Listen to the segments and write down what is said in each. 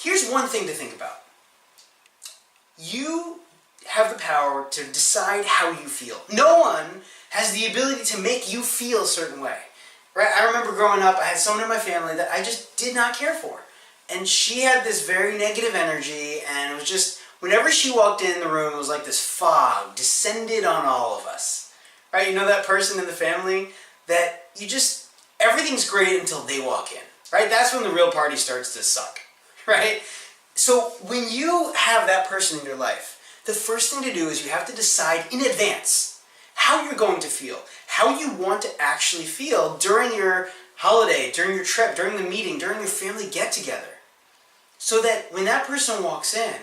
Here's one thing to think about. You have the power to decide how you feel. No one has the ability to make you feel a certain way. Right? I remember growing up, I had someone in my family that I just did not care for. And she had this very negative energy, and it was just, whenever she walked in the room, it was like this fog descended on all of us. Right? You know that person in the family that you just, everything's great until they walk in. Right? That's when the real party starts to suck. Right? So when you have that person in your life, the first thing to do is you have to decide in advance how you're going to feel, how you want to actually feel during your holiday, during your trip, during the meeting, during your family get-together. So that when that person walks in,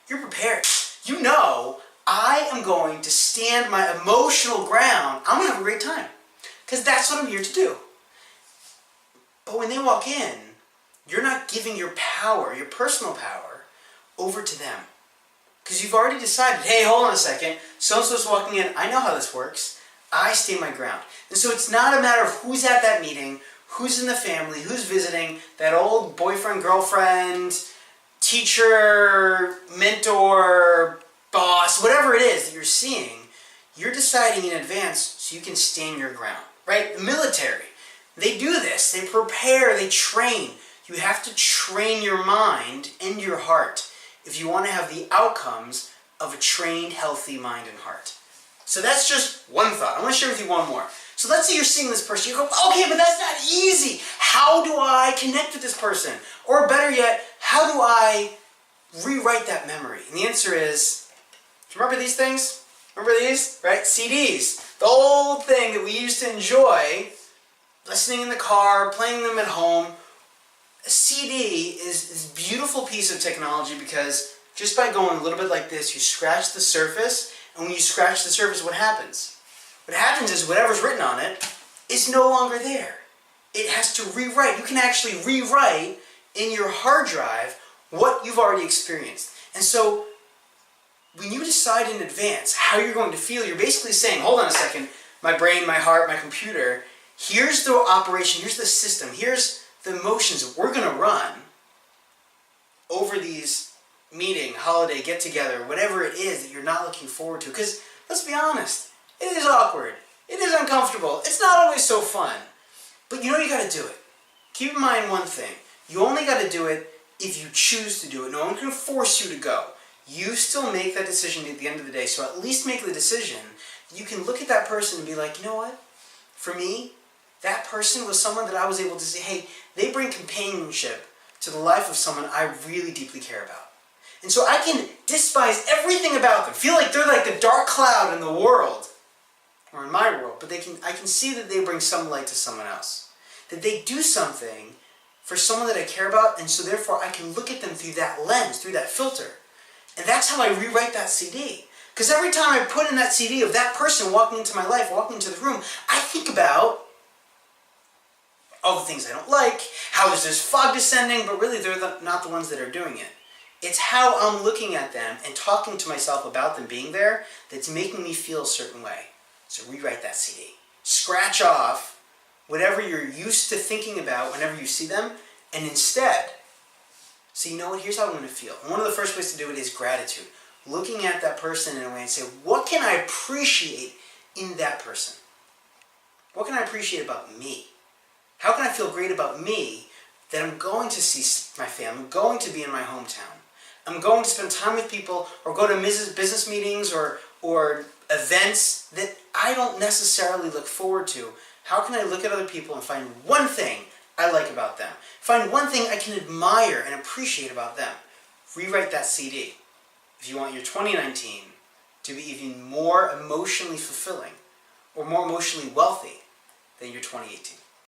you're prepared. You know, I am going to stand my emotional ground. I'm going to have a great time. Because that's what I'm here to do. But when they walk in, you're not giving your power, your personal power, over to them. Because you've already decided, hey, hold on a second, so-and-so's walking in, I know how this works, I stay my ground. And so it's not a matter of who's at that meeting, who's in the family, who's visiting, that old boyfriend, girlfriend, teacher, mentor, boss, whatever it is that you're seeing, you're deciding in advance so you can stand your ground. Right? The military, they do this, they prepare, they train. You have to train your mind and your heart if you want to have the outcomes of a trained, healthy mind and heart. So that's just one thought. I want to share with you one more. So let's say you're seeing this person. You go, okay, but that's not easy. How do I connect with this person? Or better yet, how do I rewrite that memory? And the answer is, do you remember these things? Remember these? Right? CDs. The old thing that we used to enjoy, listening in the car, playing them at home. A CD is this beautiful piece of technology because just by going a little bit like this, you scratch the surface, and when you scratch the surface, what happens? What happens is whatever's written on it is no longer there. It has to rewrite. You can actually rewrite in your hard drive what you've already experienced. And so when you decide in advance how you're going to feel, you're basically saying, hold on a second, my brain, my heart, my computer, here's the operation, here's the system, here's the emotions that we're going to run over these meeting, holiday, get-together, whatever it is that you're not looking forward to. Because, let's be honest, it is awkward. It is uncomfortable. It's not always so fun. But you know you got to do it. Keep in mind one thing. You only got to do it if you choose to do it. No one can force you to go. You still make that decision at the end of the day. So at least make the decision. You can look at that person and be like, you know what? For me, that person was someone that I was able to say, hey, they bring companionship to the life of someone I really deeply care about. And so I can despise everything about them, feel like they're like the dark cloud in the world, or in my world, but I can see that they bring some light to someone else. That they do something for someone that I care about, and so therefore I can look at them through that lens, through that filter. And that's how I rewrite that CD. Because every time I put in that CD of that person walking into my life, walking into the room, I think about all the things I don't like, how there's this fog descending, but really they're not the ones that are doing it. It's how I'm looking at them and talking to myself about them being there that's making me feel a certain way. So rewrite that CD. Scratch off whatever you're used to thinking about whenever you see them, and instead, so you know what, here's how I'm going to feel. And one of the first ways to do it is gratitude. Looking at that person in a way and say, what can I appreciate in that person? What can I appreciate about me? How can I feel great about me that I'm going to see my family, I'm going to be in my hometown, I'm going to spend time with people or go to business meetings or events that I don't necessarily look forward to. How can I look at other people and find one thing I like about them? Find one thing I can admire and appreciate about them. Rewrite that CD if you want your 2019 to be even more emotionally fulfilling or more emotionally wealthy than your 2018.